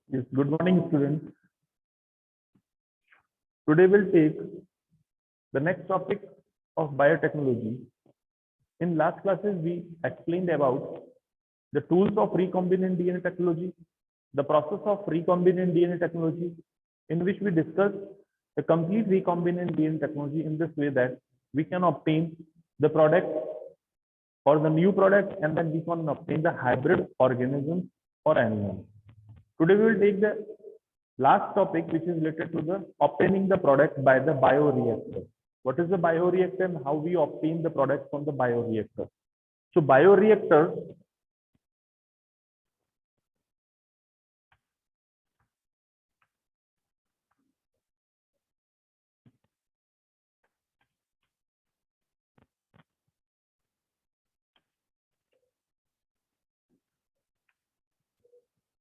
Yes, good morning, students. Today we'll take the next topic of biotechnology. In last classes, we explained about the tools of recombinant DNA technology, the process of recombinant DNA technology, in which we discussed the complete recombinant DNA technology in this way that we can obtain the product or the new product, and then we can obtain the hybrid organisms or animals. Today we will take the last topic, which is related to the obtaining the product by the bioreactor. What is the bioreactor and how we obtain the product from the bioreactor? So bioreactor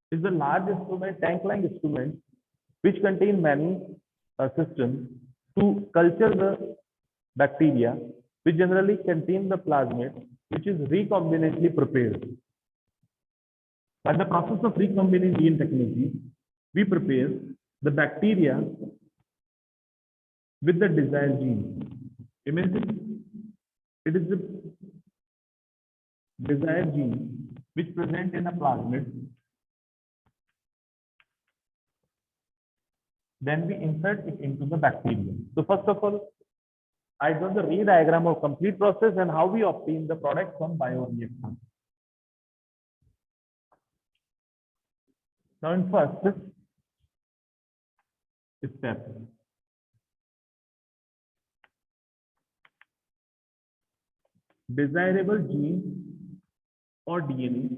is a large instrument, tank-like instrument, which contain many systems to culture the bacteria, which generally contain the plasmid, which is recombinantly prepared. By the process of recombinant DNA technology, we prepare the bacteria with the desired gene. Imagine it is the desired gene which present in a plasmid. Then we insert it into the bacteria. So first of all, I draw the Ray diagram of complete process and how we obtain the product from bioreactor. Now in first step, desirable gene or DNA.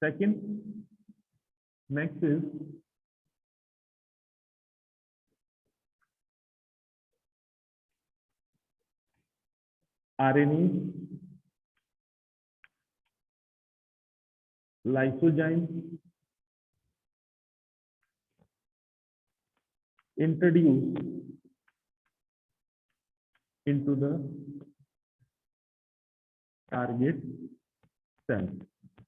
Second, next is RNA, lysozyme, introduced into the target cell.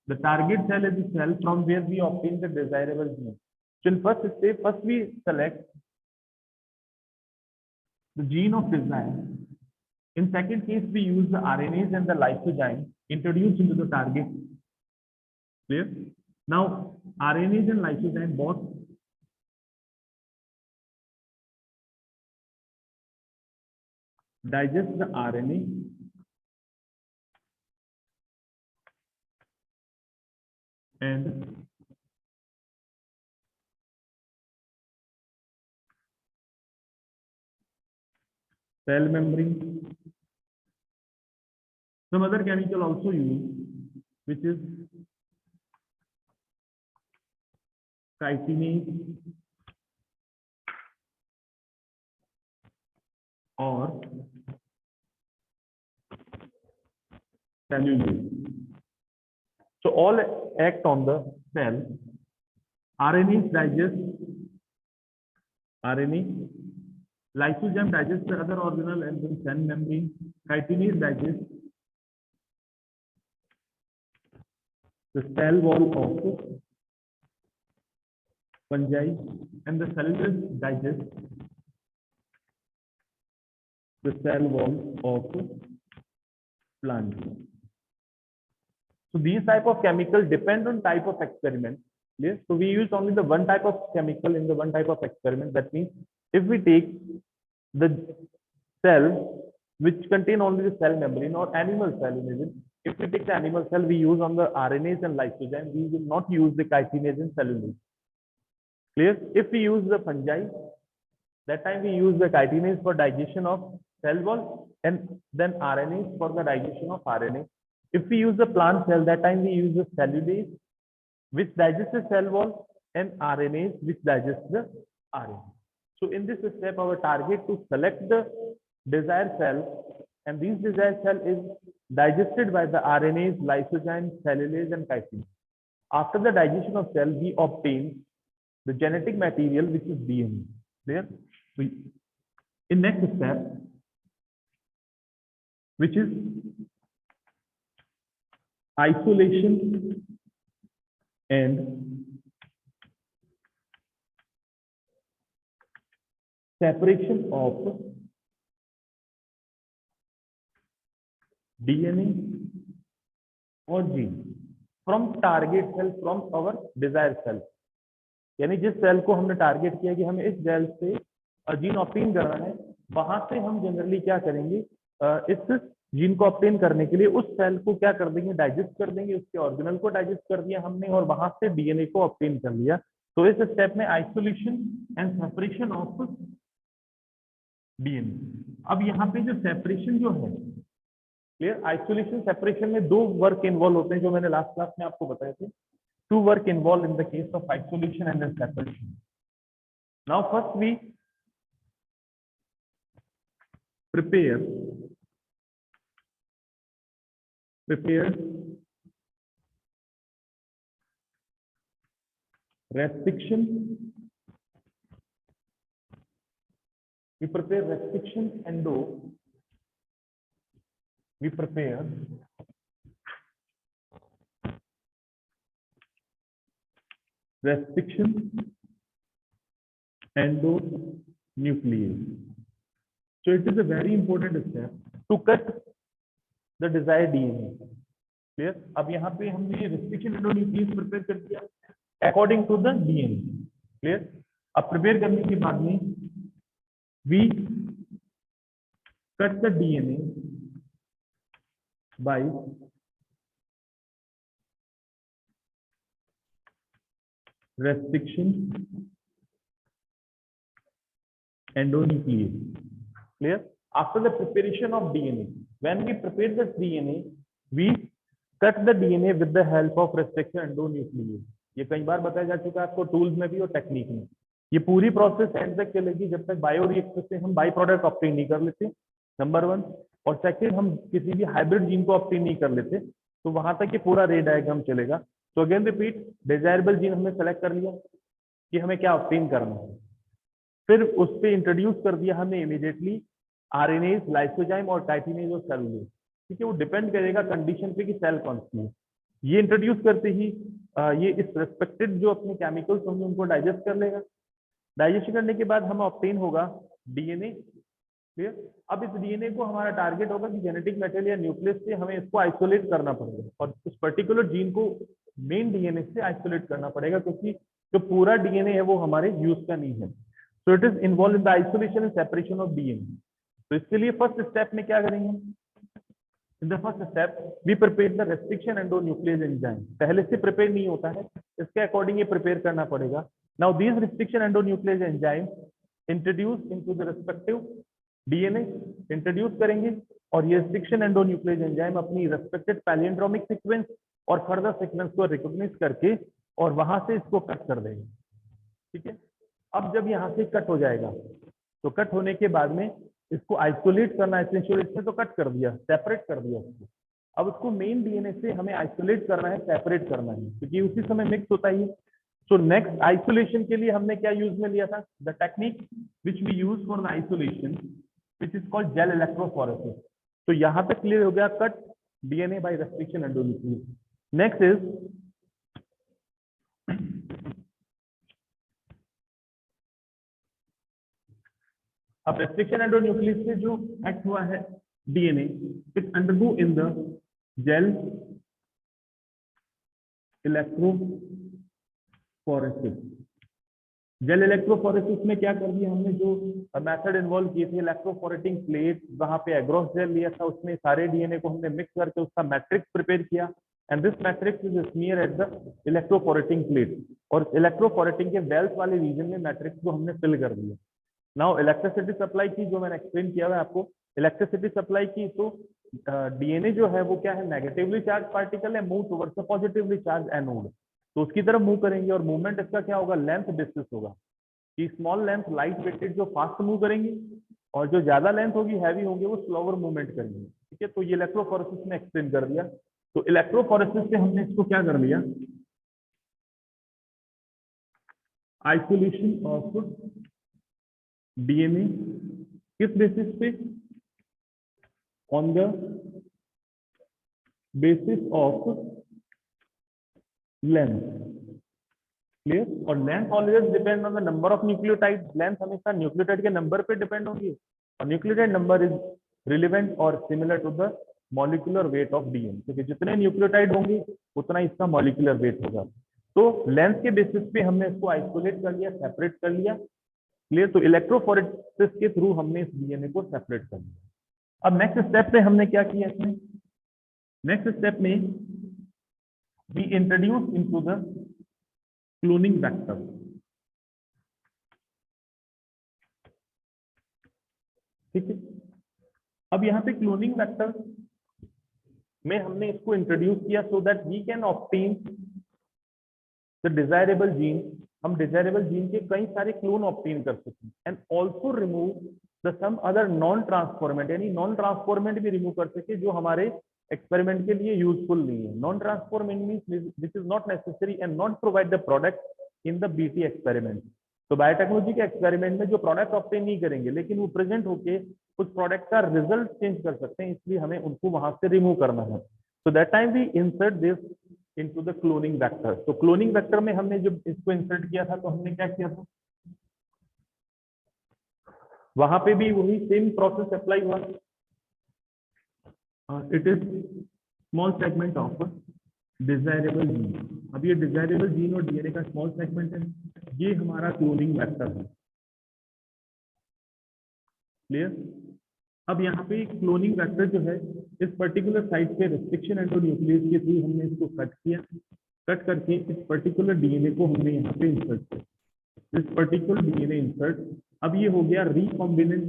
The target cell is the cell from where we obtain the desirable gene. So in first step, first we select the gene of desire. In second case, we use the RNAs and the lysozyme introduced into the target. Clear? Now, RNAs and lysozyme both digest the RNA and cell membrane. Some other chemical also used, which is chitinase or cellulose. So all act on the cell. RNAs digest RNA, lysozyme digests the other organelle and then cell membrane. Chitinase digests the cell wall of fungi, and the cellulose digests the cell wall of plants. So these type of chemical depend on type of experiment. Yes, so we use only the one type of chemical in the one type of experiment. That means if we take the cell which contain only the cell membrane or animal cell, imagine if we take the animal cell, we use on the RNAs and lysozyme, we will not use the chitinase and cellulose. Clear? If we use the fungi, that time we use the chitinase for digestion of cell wall and then RNAs for the digestion of RNA. If we use the plant cell, that time we use the cellulase which digests the cell wall and RNAs which digest the RNA. So in this step, our target to select the desired cell, and this desired cell is digested by the RNAs, lysozyme, cellulase, and chitinase. After the digestion of cell, we obtain the genetic material which is DNA. Clear? So in next step, which is isolation and separation of DNA और gene from target cell from our desire cell, यानी जिस cell को हमने target किया कि हमें इस cell से जीन ऑप्टेन करना है, वहां से हम जनरली क्या करेंगे, इस जीन को ऑप्टेन करने के लिए उस सेल को क्या कर देंगे, डाइजेस्ट कर देंगे, उसके ऑर्गेनल को डाइजेस्ट कर दिया हमने और वहां से डीएनए को ऑप्टेन कर लिया। तो इस स्टेप में isolation and separation of DNA. अब यहाँ पे जो सेपरेशन जो है, क्लियर, आइसोलेशन सेपरेशन में दो वर्क इन्वॉल्व होते हैं जो मैंने लास्ट क्लास में आपको बताए थे। To work involve in the case of isolation and then separation. Now first we prepare restriction, we prepare restriction endo, we prepare restriction endonuclease. So it is a very important step to cut the desired DNA. Clear? अब यहाँ पे हमने restriction endonuclease prepare कर दिया according to the DNA. Clear? अब prepare करने के बाद में we cut the DNA by restriction endonuclease. Clear? After the preparation of DNA, when we prepare the DNA, we cut the DNA with the help of restriction endonuclease. ये कई बार बताया जा चुका है आपको टूल्स में भी और टेक्निक में। ये पूरी प्रोसेस एंड तक चलेगी जब तक बायोरिएक्टर से हम बाई प्रोडक्ट ऑप्टेन नहीं कर लेते, नंबर 1, और सेकंड हम किसी भी हाइब्रिड जीन को ऑप्टेन नहीं कर लेते, तो वहां तक ये पूरा रे डायग्राम चलेगा। तो अगेन रिपीट, डिजायरेबल जीन हमने सेलेक्ट कर लिया कि हमें क्या ऑप्टेन करना है, फिर उस पर इंट्रोड्यूस कर दिया हमने इमीडिएटली आरएनएज, लाइसोजाइम और काइटिनेज और सेलुलोज। ठीक है, वो डिपेंड करेगा कंडीशन पे कि सेल कौन सी है। ये इंट्रोड्यूस करते ही ये इस रेस्पेक्टेड जो अपने केमिकल्स होंगे उनको डाइजेस्ट कर लेगा। डाइजेशन करने के बाद हमें ऑब्टेन होगा डीएनए। क्लियर? अब इस डीएनए को हमारा टारगेट होगा कि जेनेटिक मेटेरियल या न्यूक्लियस से हमें इसको आइसोलेट करना पड़ेगा और उस पर्टिकुलर जीन को मेन डीएनए से आइसोलेट करना पड़ेगा, क्योंकि जो पूरा डीएनए है वो हमारे यूज का नहीं है। So it is involve in the isolation and separation of DNA. तो इसके लिए फर्स्ट स्टेप में क्या करेंगे, in the first step we prepare the restriction endonuclease enzyme. पहले से प्रिपेयर नहीं होता है, इसके अकॉर्डिंग ये प्रिपेयर करना पड़ेगा। Now these restriction endonuclease enzyme introduce into the respective DNA, introduce करेंगे और ये रेस्ट्रिक्शन एंडोन्यूक्लियस एंजाइम अपनी रेस्पेक्टेड पैलियंड्रोमिक सीक्वेंस और फर्दर सीक्वेंस को रिकॉग्नाइज करके और वहां से इसको कट कर देंगे। ठीक है, अब जब यहाँ से कट हो जाएगा तो कट होने के बाद में इसको आइसोलेट करना, एसेंशियल इसने तो कट कर दिया, सेपरेट कर दिया उसको। अब उसको मेन डीएनए से हमें आइसोलेट करना है, सेपरेट करना है, क्योंकि उसी समय मिक्स होता ही है। सो नेक्स्ट आइसोलेशन के लिए हमने क्या यूज में लिया था, the technique which we use for the isolation which is called gel electrophoresis. तो यहाँ पे क्लियर हो गया, cut DNA by restriction endonuclease. Next is अब रेस्ट्रिक्शन एंडोन्यूक्लियस से जो एक्ट हुआ है DNA, it undergo in the gel electrophoresis. Gel electrophoresis में क्या कर दिया हमने, जो मेथड इन्वॉल्व किए थे, इलेक्ट्रोफोरेटिंग प्लेट, वहां पे एग्रोस जेल लिया था, उसमें सारे डीएनए को हमने मिक्स करके उसका मैट्रिक्स प्रिपेयर किया and this matrix is smear at the electrophoreting plate, और इलेक्ट्रोफोरेटिंग के वेल्स वाले रीजन में मैट्रिक्स को हमने फिल कर दिया। नाउ इलेक्ट्रिसिटी सप्लाई की, जो मैंने एक्सप्लेन किया है आपको, इलेक्ट्रिसिटी सप्लाई की, तो डीएनए जो है वो क्या है, नेगेटिवली चार्ज पार्टिकल है, move towards the positively charge anode, तो उसकी तरफ मूव करेंगे और मूवमेंट इसका क्या होगा, लेंथ बेसिस होगा कि स्मॉल लेंथ लाइट वेटेड जो फास्ट मूव करेंगे और जो ज्यादा लेंथ होगी हैवी होंगे वो स्लोअर मूवमेंट करेंगे। ठीक है, तो ये इलेक्ट्रोफोरेसिस में एक्सप्लेन कर दिया। तो इलेक्ट्रोफोरेसिस से हमने इसको क्या कर लिया, आइसोलेशन ऑफ डीएनए किस बेसिस पे, on the basis of length. Clear. और length always depend on the number of nucleotide, length हमेशा न्यूक्लियोटाइड के नंबर पे डिपेंड होगी, और न्यूक्लियोटाइड नंबर इज रिलेवेंट और similar to the molecular weight of DNA, क्योंकि जितने न्यूक्लियोटाइड होंगे उतना इसका मॉलिक्यूलर वेट होगा। तो लेंथ के बेसिस पे हमने इसको आइसोलेट कर लिया, सेपरेट कर लिया। क्लियर। तो इलेक्ट्रोफोरेसिस के थ्रू हमने इस डीएनए को सेपरेट कर लिया। अब नेक्स्ट स्टेप पे हमने क्या किया इसमें, नेक्स्ट स्टेप में we introduce into the cloning vector. ठीक है। अब यहाँ पे क्लोनिंग वेक्टर में हमने इसको इंट्रोड्यूस किया so that we can obtain the desirable gene. हम डिजायरेबल जीन के कई सारे क्लोन ऑब्टेन कर सकते हैं, and also remove the some other non transformant, यानी नॉन ट्रांसफॉर्मेंट भी रिमूव कर सके जो हमारे एक्सपेरिमेंट के लिए यूजफुल नहीं है। Non transformant means this is not necessary and not provide the product in the BT experiment. तो बायोटेक्नोलॉजी के एक्सपेरिमेंट में जो प्रोडक्ट ऑब्टेन नहीं करेंगे लेकिन वो प्रेजेंट होके उस प्रोडक्ट का रिजल्ट चेंज कर सकते हैं, इसलिए हमें उनको वहां से रिमूव करना है। So that time we insert this into the cloning vector. तो क्लोनिंग वेक्टर में हमने जब इसको इंसर्ट किया था तो हमने क्या किया था, वहां पे भी वही सेम प्रोसेस अप्लाई हुआ। It is small segment of desirable gene. अब ये डिजायरेबल जीन और डीएनए का स्मॉल सेगमेंट है, ये हमारा क्लोनिंग वेक्टर है। क्लियर। अब यहाँ पे क्लोनिंग वेक्टर जो है इस पर्टिकुलर साइट पे रेस्ट्रिक्शन एंडोन्यूक्लियस के थ्रू हमने इसको कट किया, कट करके इस पर्टिकुलर डीएनए को हमने यहाँ पे इंसर्ट किया, दिस पर्टिकुलर डीएनए इंसर्ट। अब ये हो गया रिकॉम्बिनेंट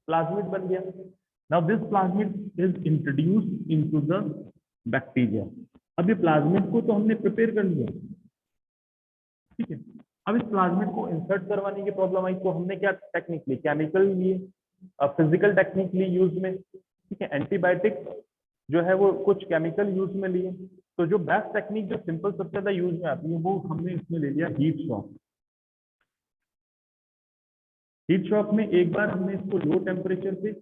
प्लाज्मिड बन गया। Now this plasmid is introduced into the bacteria. अब ये प्लाज्मिड को तो हमने प्रिपेयर कर लिया, ठीक है। अब इस प्लाज्मिड को इंसर्ट करवाने की प्रॉब्लम आई तो हमने क्या टेक्निक ली, केमिकल लिए, फिजिकल टेक्निक ली यूज में, ठीक है। एंटीबायोटिक जो है वो कुछ केमिकल यूज में लिए। तो जो बेस्ट टेक्निक जो सिंपल सबसे ज्यादा यूज में आती है वो हमने इसमें ले लिया हीट शॉक। हीट शॉक में एक बार हमने इसको लो टेम्परेचर पे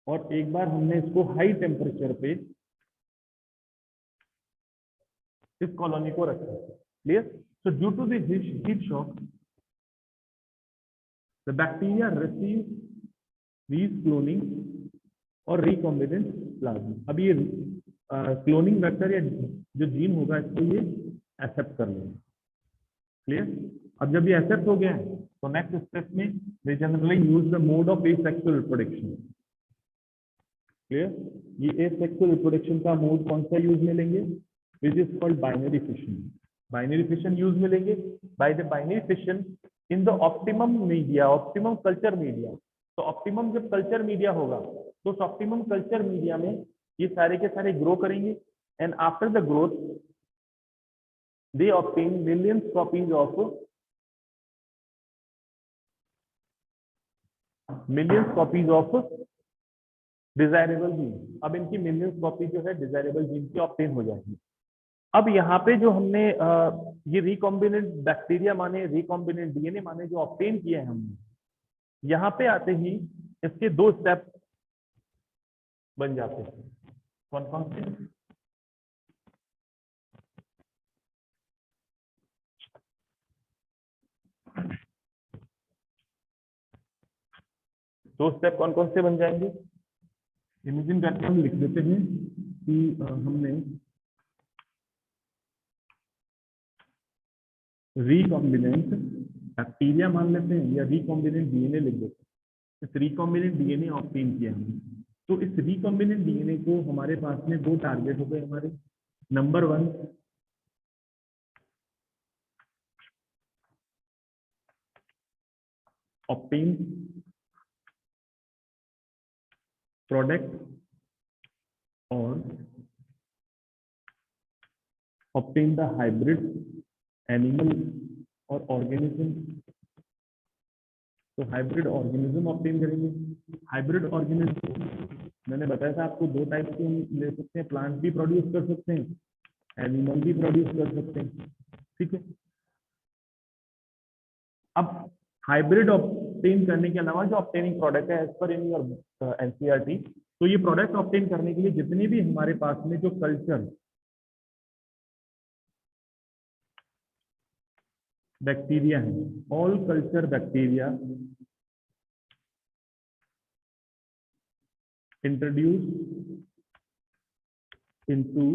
और एक बार हमने इसको हाई टेम्परेचर पे इस कॉलोनी को रखा। Clear. So due to this heat shock the bacteria receive these cloning और रिकॉम्बिनेंट प्लाज्मा। अब ये क्लोनिंग वेक्टर या जो जीन होगा इसको ये एक्सेप्ट कर लेंगे। क्लियर। अब जब ये एक्सेप्ट हो गया है तो नेक्स्ट स्टेप में we generally use the mode of asexual reproduction. Clear. ये एसेक्सुअल रिप्रोडक्शन का मोड कौन सा यूज में लेंगे, which is called binary fission. Binary fission use में लेंगे। By the binary fission in the optimum media, optimum culture media. तो optimum जब कल्चर मीडिया होगा तो उस ऑप्टिमम कल्चर मीडिया में ये सारे के सारे ग्रो करेंगे, and after the growth they obtain millions copies of desirable gene. अब इनकी मिलियंस कॉपी जो है डिजायरेबल जीन की ऑब्टेन हो जाएगी। अब यहाँ पे जो हमने ये रिकॉम्बिनेंट बैक्टीरिया माने रिकॉम्बिनेंट डीएनए माने जो ऑब्टेन किए हैं हमने, यहाँ पे आते ही इसके दो स्टेप बन जाते हैं। कौन कौन से, दो स्टेप कौन कौन से बन जाएंगे, इमेजिन करके हम लिख देते हैं कि हमने रिकॉम्बिनेंट बैक्टीरिया मान लेते हैं या रिकॉम्बिनेंट डीएनए लिख देते हैं। इस रिकॉम्बिनेंट डीएनए ऑब्टेन किया हमने, तो इस रिकॉम्बिनेंट डीएनए को हमारे पास में दो टारगेट हो गए हमारे। नंबर 1 ऑब्टेन प्रोडक्ट और ऑब्टेन द हाइब्रिड एनिमल और ऑर्गेनिज्म। तो हाइब्रिड ऑर्गेनिज्म ऑब्टेन करेंगे। हाइब्रिड ऑर्गेनिज्म मैंने बताया था आपको दो टाइप के हम ले सकते हैं, प्लांट भी प्रोड्यूस कर सकते हैं, एनिमल भी प्रोड्यूस कर सकते हैं, ठीक है। अब हाइब्रिड ऑब्टेन करने के अलावा जो ऑब्टेनिंग प्रोडक्ट है as per in your NCERT, तो ये प्रोडक्ट ऑब्टेन करने के लिए जितने भी हमारे पास में जो कल्चर बैक्टीरिया है, all culture bacteria introduce into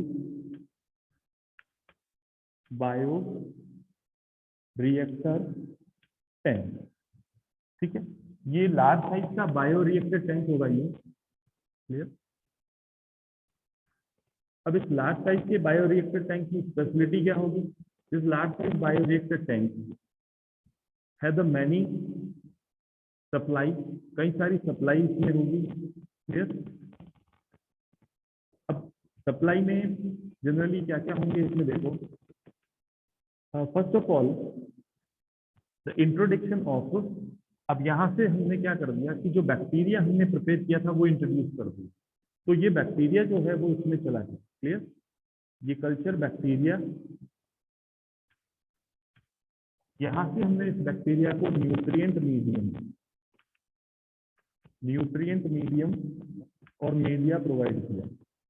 bio reactor tank. ठीक है, ये लार्ज साइज का बायो रिएक्टर टैंक होगा ये। क्लियर। अब इस लार्ज साइज के बायो रिएक्टर टैंक की फैसिलिटी क्या होगी? This large size bio reactor tank है द मैनी सप्लाई, कई सारी सप्लाई इसमें होगी। क्लियर। अब सप्लाई में जनरली क्या क्या होंगे इसमें देखो। First of all the introduction of, अब यहाँ से हमने क्या कर दिया कि जो बैक्टीरिया हमने प्रिपेयर किया था वो इंट्रोड्यूस कर दिया, तो ये बैक्टीरिया जो है वो इसमें चला गया। क्लियर। ये कल्चर बैक्टीरिया, यहाँ से हमने इस बैक्टीरिया को न्यूट्रिएंट मीडियम और मीडिया प्रोवाइड किया,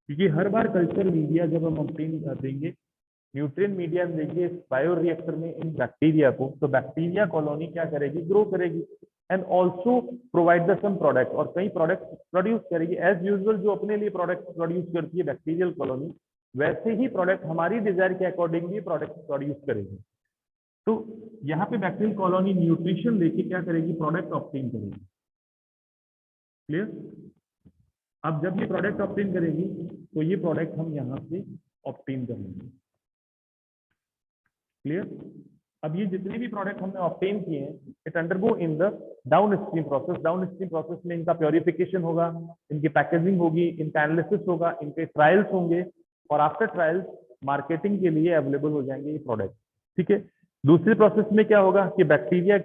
क्योंकि हर बार कल्चर मीडिया जब हम ऑब्टेन देंगे, न्यूट्रिएंट मीडिया देंगे बायो रिएक्टर में इन बैक्टीरिया को, तो बैक्टीरिया कॉलोनी क्या करेगी? ग्रो करेगी and also provide the some product, और कई प्रोडक्ट प्रोड्यूस करेगी। एज यूजुअल जो अपने लिए प्रोडक्ट प्रोड्यूस करती है बैक्टीरियल कॉलोनी, वैसे ही प्रोडक्ट हमारी डिजायर के अकॉर्डिंगली प्रोडक्ट प्रोड्यूस करेगी। तो यहाँ पे बैक्टीरियल कॉलोनी न्यूट्रिशन लेके क्या करेगी? प्रोडक्ट ऑब्टेन करेगी। क्लियर। अब जब ये प्रोडक्ट ऑब्टेन करेगी तो ये प्रोडक्ट हम यहाँ से ऑब्टेन करेंगे। क्लियर। अब ये जितने भी प्रोडक्ट हमने ऑब्टेन किए हैं, it undergo in the down stream process. Down stream process में इनका प्योरिफिकेशन होगा, इनकी पैकेजिंग होगी, इनका एनालिसिस होगा, इनके ट्रायल्स होंगे, और आफ्टर ट्रायल्स मार्केटिंग के लिए अवेलेबल हो जाएंगे ये प्रोडक्ट। ठीक है। दूसरी प्रोसेस में क्या होगा कि बैक्टीरिया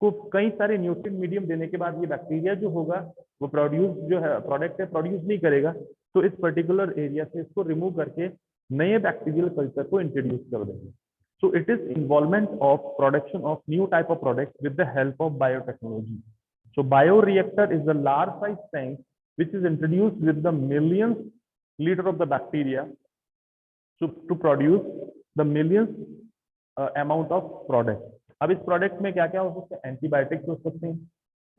को कई सारे न्यूट्रिएंट मीडियम देने के बाद ये बैक्टीरिया जो होगा वो प्रोड्यूस जो है प्रोडक्ट है प्रोड्यूस नहीं करेगा, तो इस पर्टिकुलर एरिया से इसको रिमूव करके नए बैक्टीरियल कल्चर को इंट्रोड्यूस कर देंगे। So it is involvement of production of new type of products with the help of biotechnology. So bioreactor is the large size tank which is introduced with the millions liter of the bacteria to produce the millions amount of product. अब इस product में क्या क्या हो सकते हैं? Antibiotics हो सकते हैं,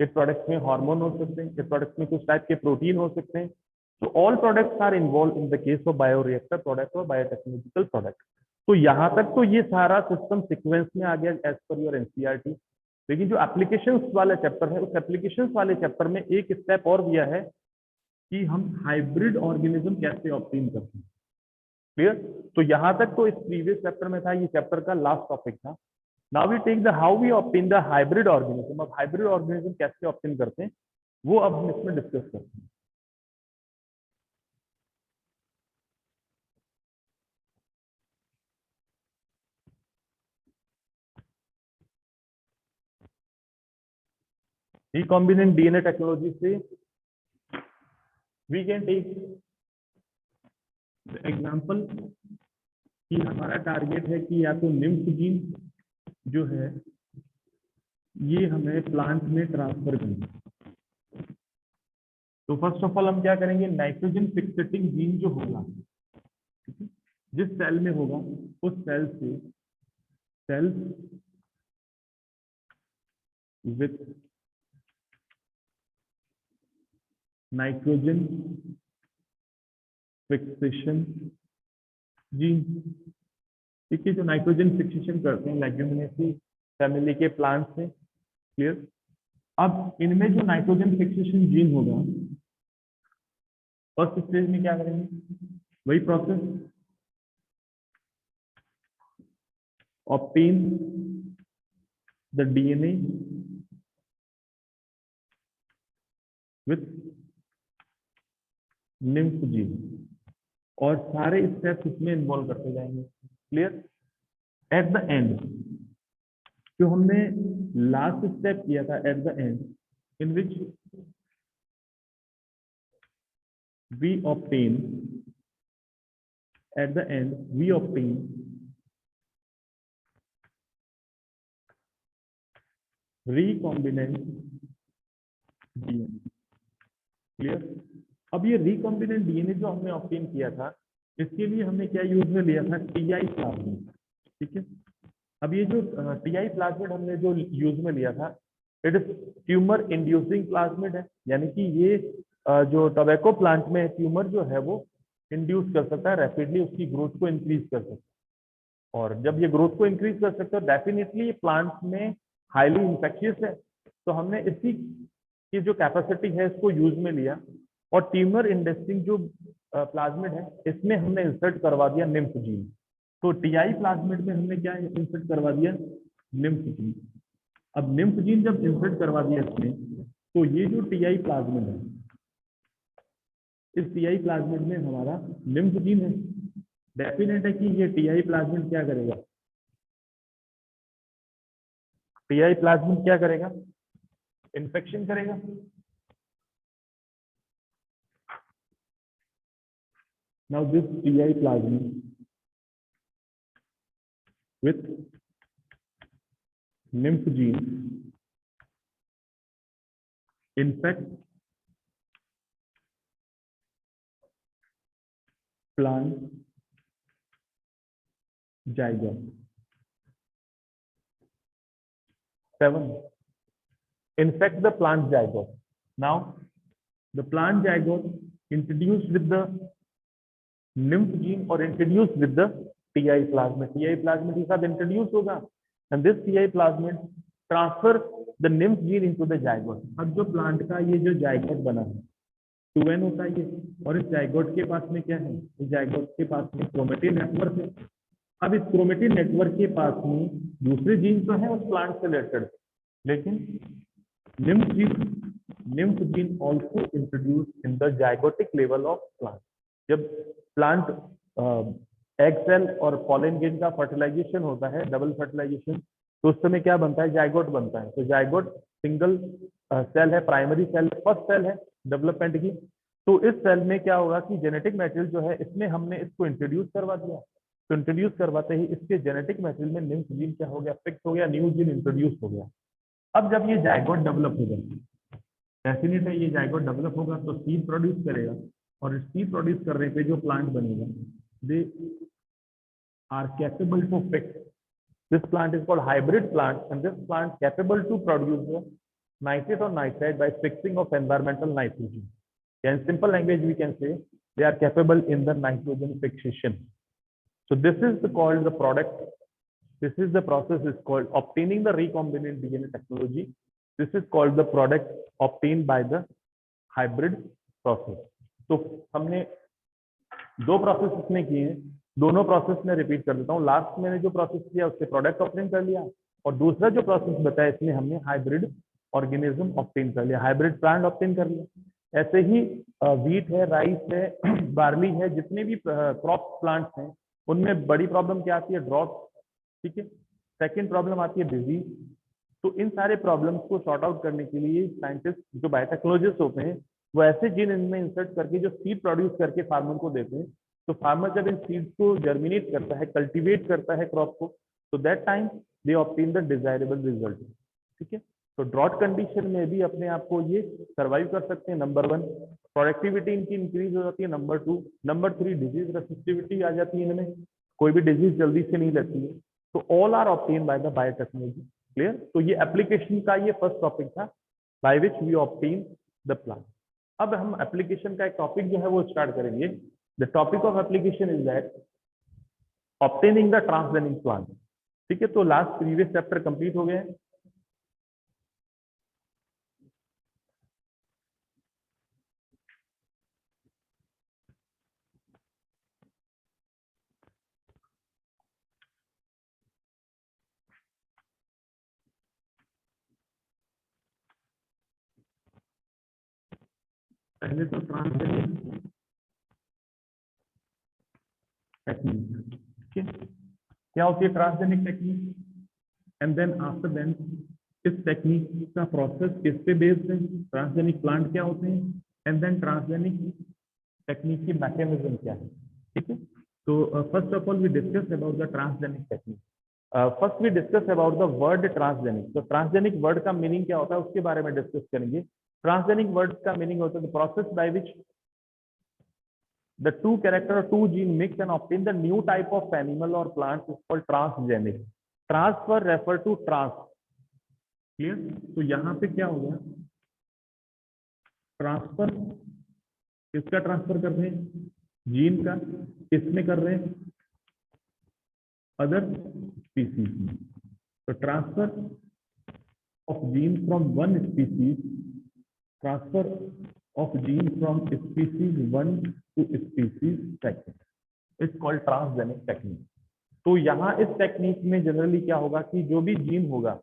इस प्रोडक्ट में हार्मोन हो सकते हैं, इस प्रोडक्ट में कुछ टाइप के प्रोटीन हो सकते हैं। So all products are involved in the case of bioreactor product और biotechnological product. तो यहाँ तक तो ये सारा सिस्टम सीक्वेंस में आ गया एज पर योर एनसीईआरटी। लेकिन जो एप्लीकेशंस वाला चैप्टर है, उस एप्लीकेशंस वाले चैप्टर में एक स्टेप और दिया है कि हम हाइब्रिड ऑर्गेनिज्म कैसे ऑब्टेन करते हैं। क्लियर। तो यहाँ तक तो इस प्रीवियस चैप्टर में था, ये चैप्टर का लास्ट टॉपिक था। Now we take the how we obtain the hybrid organism. अब हाइब्रिड ऑर्गेनिज्म कैसे ऑब्टेन करते हैं वो अब हम इसमें डिस्कस करते हैं। रिकॉम्बिनेंट डीएनए टेक्नोलॉजी से वी कैन टेक एग्जांपल कि हमारा टारगेट है कि या तो निम्फ जीन जो है ये हमें प्लांट में ट्रांसफर करना। तो फर्स्ट ऑफ ऑल हम क्या करेंगे? नाइट्रोजन फिक्सेटिंग जीन जो होगा, जिस सेल में होगा उस सेल से cell with nitrogen fixation gene. ठीक है, जो नाइट्रोजन फिक्सेशन करते हैं लेग्यूमिनेसी फैमिली के प्लांट से। क्लियर। अब इनमें जो नाइट्रोजन फिक्सेशन जीन होगा, फर्स्ट स्टेज में क्या करेंगे? वही process, obtain the DNA with nif gene, और सारे स्टेप्स इसमें इन्वॉल्व करते जाएंगे। क्लियर। एट द एंड जो हमने लास्ट स्टेप किया था, at the and in which we obtain at the end we obtain recombinant DNA। Clear. अब ये रिकॉम्बिनेंट डीएनए जो हमने ऑब्टेन किया था, इसके लिए हमने क्या यूज में लिया था? TI carbon. ठीक है। अब ये जो टीआई प्लाज्मिड हमने जो यूज में लिया था, it is tumour inducing plasmid है, यानी कि ये जो टोबैको प्लांट में ट्यूमर जो है वो इंड्यूस कर सकता है, रैपिडली उसकी ग्रोथ को इंक्रीज कर सकता है। और जब ये ग्रोथ को इंक्रीज कर सकते हो, डेफिनेटली ये प्लांट में हाईली इंफेक्शियस है, तो हमने इसी की जो कैपेसिटी है इसको यूज में लिया, और ट्यूमर इंडस्टिंग जो प्लाज्मिड है इसमें हमने इंसर्ट करवा दिया निम्फ जीन। तो टीआई प्लाज्मिड में हमने क्या इंसर्ट करवा दिया, निम्फ जीन। अब निम्फ जीन जब इंसर्ट करवा दिया इसमें, तो ये जो टीआई प्लाज्मिड है, इस टीआई प्लाज्मिड में हमारा निम्फ जीन है, डेफिनेट है कि ये टीआई प्लाज्मिड क्या करेगा, टीआई प्लाज्मिड क्या करेगा, इन्फेक्शन करेगा। Now this TI plasmid with nymph gene infect plant zygote. 7. Infect the plant zygote. Now the plant zygote introduced with the nymph gene or introduced with the TI plasmid. TI plasmid के साथ introduce होगा, and this TI plasmid transfer the nymph gene into the zygote. अब जो plant का ये जो zygote बना है 2n होता है ये, और इस जाइगोट के पास में क्या है, इस जाइगोट के पास में क्रोमेटिन नेटवर्क है। अब इस क्रोमेटिन नेटवर्क के पास में दूसरे जीन तो है उस प्लांट से रिलेटेड, लेकिन nymph gene also introduced in the zygotic level of plant. जब प्लांट एग सेल और पॉलन ग्रेन का फर्टिलाइजेशन होता है, डबल फर्टिलाइजेशन, तो उस समय क्या बनता है, जाइगोट बनता है। तो जाइगोट सिंगल सेल है, प्राइमरी सेल, फर्स्ट सेल है डेवलपमेंट की। तो इस सेल में क्या होगा कि जेनेटिक मटेरियल जो है इसमें हमने इसको इंट्रोड्यूस करवा दिया। तो इंट्रोड्यूस करवाते ही इसके जेनेटिक मटेरियल में निम्फ जीन क्या हो गया, फिक्स हो गया, न्यू जीन इंट्रोड्यूस हो गया। अब जब ये जाइगोट डेवलप होगा, डेफिनेट है ये जाइगोट डेवलप होगा तो सीड प्रोड्यूस करेगा, और सीड प्रोड्यूस करने पे जो प्लांट बनेगा, they are capable to fix, this plant is called hybrid plant, and this plant capable to produce nitrate or nitrite by fixing of environmental nitrogen. In simple language we can say they are capable in the nitrogen fixation. So this is called the product, this is the process is called obtaining the recombinant DNA technology. This is called the product obtained by the hybrid process. तो हमने दो process इसमें किए हैं, दोनों process में repeat कर देता हूँ। लास्ट मैंने जो प्रोसेस किया उससे प्रोडक्ट ऑब्टेन कर लिया, और दूसरा जो प्रोसेस बताया इसमें हमने हाइब्रिड ऑर्गेनिज्म ऑब्टेन कर लिया, हाइब्रिड प्लांट ऑब्टेन कर लिया। ऐसे ही व्हीट है, राइस है, बार्ली है, जितने भी क्रॉप प्लांट्स हैं उनमें बड़ी प्रॉब्लम क्या आती है, ड्रॉट, ठीक है। सेकेंड प्रॉब्लम आती है डिजीज। तो इन सारे प्रॉब्लम्स को सॉर्ट आउट करने के लिए साइंटिस्ट जो बायोटेक्नोलॉजिस्ट होते हैं वो ऐसे जीन इनमें इंसर्ट करके जो सीड प्रोड्यूस करके फार्मर को देते हैं। तो फार्मर जब इन सीड्स को जर्मिनेट करता है, कल्टीवेट करता है क्रॉप को, तो that time they obtain the desirable result, ठीक है। तो ड्रॉट कंडीशन में भी अपने आप को ये सर्वाइव कर सकते हैं। नंबर 1 प्रोडक्टिविटी इनकी इंक्रीज हो जाती है, नंबर 2, नंबर 3 डिजीज रेसिस्टिविटी आ जाती है इनमें, कोई भी डिजीज जल्दी से नहीं लगती है। तो all are obtain by the biotechnology, clear. तो ये एप्लीकेशन का ये फर्स्ट टॉपिक था, by which we obtain the plant. अब हम एप्लीकेशन का एक टॉपिक जो है वो स्टार्ट करेंगे। The topic of application is that obtaining the transgenic plant, ठीक है। तो लास्ट प्रीवियस चैप्टर कंप्लीट हो गए हैं। पहले तो ट्रांसजेनिक टेक्निक, ठीक है, क्या होती है transgenic technique, and then after then इस टेक्निक का प्रोसेस किस पे बेस्ड है, ट्रांसजेनिक प्लांट क्या होते हैं, एंड देन ट्रांसजेनिक टेक्निक की मैकेनिज्म क्या है, ठीक है। तो first of all we discuss about the transgenic technique. First we discuss about the word transgenic. तो ट्रांसजेनिक वर्ड का मीनिंग क्या होता है उसके बारे में डिस्कस करेंगे। ट्रांसजेनिक वर्ड का मीनिंग होता है process by which the two character or two gene mix and obtain the new type of animal or plant is called transgenic. Transfer refer to trans, clear. तो यहाँ पे क्या हो गया, ट्रांसफर किसका ट्रांसफर कर रहे हैं, जीन का, किसमें कर रहे हैं, अदर स्पीसीज में। तो transfer of gene from one species, transfer of gene from species one two species second is called transgenic technique. तो यहाँ इस टेक्निक में जनरली क्या होगा कि जो भी जीन होगा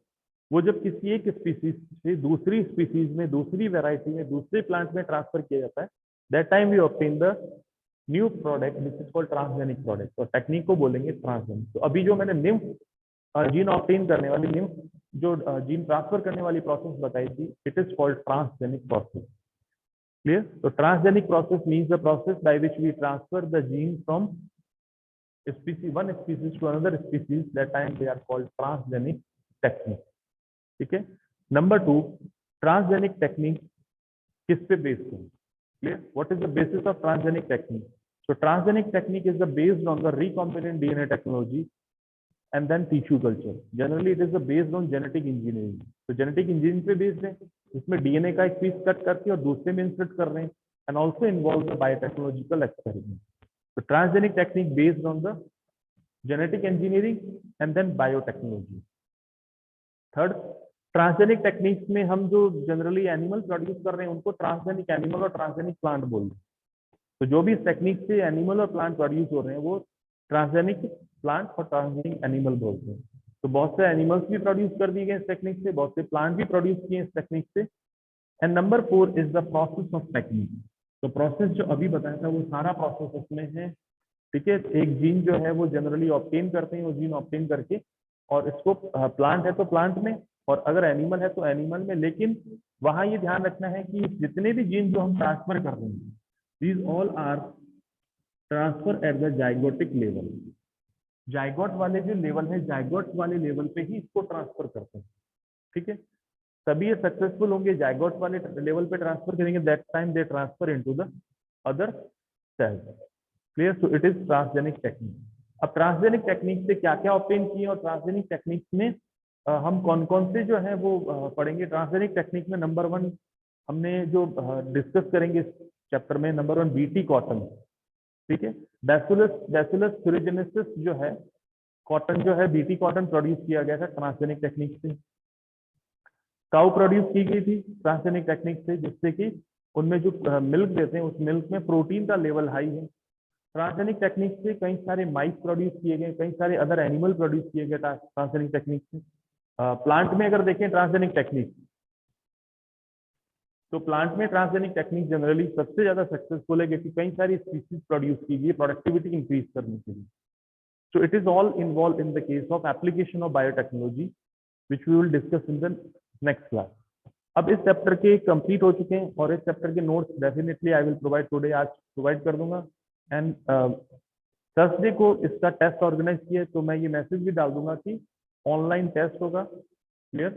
वो जब किसी एक स्पीसीज से दूसरी स्पीसीज में, दूसरी वैरायटी में, दूसरे प्लांट में ट्रांसफर किया जाता है, that time we obtain the new product which is called transgenic product. तो टेक्निक को बोलेंगे ट्रांसजेनिक। तो अभी जो मैंने निम्फ जीन ऑब्टेन करने वाली, निम्फ जो जीन ट्रांसफर करने वाली प्रोसेस बताई थी, it is called transgenic process, clear. तो transgenic process means the process by which we transfer the gene from species, one species to another species, that time they are called transgenic technique, ठीक है। Number 2, transgenic technique किस पे based है, clear. What is the basis of transgenic technique? So transgenic technique is the based on the recombinant DNA technology and then tissue culture. Generally it is the based on genetic engineering. तो genetic engineering पे based है, इसमें DNA का एक piece cut करके और दूसरे में इंसर्ट कर रहे हैं, and also involve the biotechnological experiment. So transgenic technique based on the genetic engineering and then biotechnology. Third, transgenic techniques में हम जो जनरली एनिमल प्रोड्यूस कर रहे हैं उनको ट्रांसजेनिक एनिमल और ट्रांसजेनिक प्लांट बोलते हैं। तो जो भी इस टेक्निक से एनिमल और प्लांट प्रोड्यूस हो रहे हैं वो ट्रांसजेनिक प्लांट और ट्रांसजेनिक एनिमल बोलते हैं। तो बहुत से एनिमल्स भी प्रोड्यूस कर दिए गए इस टेक्निक से, बहुत से प्लांट भी प्रोड्यूस किए इस टेक्निक से। And number 4 is the process of technique. तो प्रोसेस जो अभी बताया था वो सारा प्रोसेस उसमें है, ठीक है। एक जीन जो है वो जनरली ऑब्टेन करते हैं, वो जीन ऑब्टेन करके और इसको प्लांट है तो प्लांट में, और अगर एनिमल है तो एनिमल में। लेकिन वहां ये ध्यान रखना है कि जितने भी जीन जो हम ट्रांसफर कर रहे हैं, these all are transfer at the zygotic level. Zygote वाले जो लेवल है, जाइगोट वाले लेवल पे ही इसको ट्रांसफर करते हैं, ठीक है। तभी ये सक्सेसफुल होंगे, जाइगोट वाले लेवल पे ट्रांसफर करेंगे, that time they transfer into the other sales, clear. So it is transgenic technique. अब ट्रांसजेनिक टेक्निक से क्या क्या ऑब्टेन किए और ट्रांसजेनिक टेक्निक में हम कौन कौन से जो है वो पढ़ेंगे। ट्रांसजेनिक टेक्निक में नंबर 1 हमने जो डिस्कस करेंगे इस चैप्टर में, नंबर 1 बीटी कॉटन, ठीक है। बैसिलस thuringiensis जो है कॉटन जो है, बीटी कॉटन प्रोड्यूस किया गया था ट्रांसजेनिक टेक्निक से। काउ प्रोड्यूस की गई थी ट्रांसजेनिक टेक्निक से, जिससे कि उनमें जो मिल्क देते हैं उस मिल्क में प्रोटीन का लेवल हाई है। ट्रांसजेनिक टेक्निक से कई सारे माइस प्रोड्यूस किए गए, कई सारे अदर एनिमल प्रोड्यूस किए गए ट्रांसजेनिक टेक्निक से। प्लांट में अगर देखें ट्रांसजेनिक टेक्निक, तो प्लांट में ट्रांसजेनिक टेक्निक जनरली सबसे ज्यादा सक्सेसफुल है, क्योंकि कई सारी स्पीसीज प्रोड्यूस की गई प्रोडक्टिविटी इंक्रीज करने के लिए। So it is all involve in the case of application of biotechnology which we will discuss in the next class. अब इस चैप्टर के कंप्लीट हो चुके हैं और इस चैप्टर के notes definitely I will provide today, आज प्रोवाइड कर दूंगा। एंड थर्सडे को इसका टेस्ट ऑर्गेनाइज किया, तो मैं ये मैसेज भी डाल दूंगा कि ऑनलाइन टेस्ट होगा, क्लियर।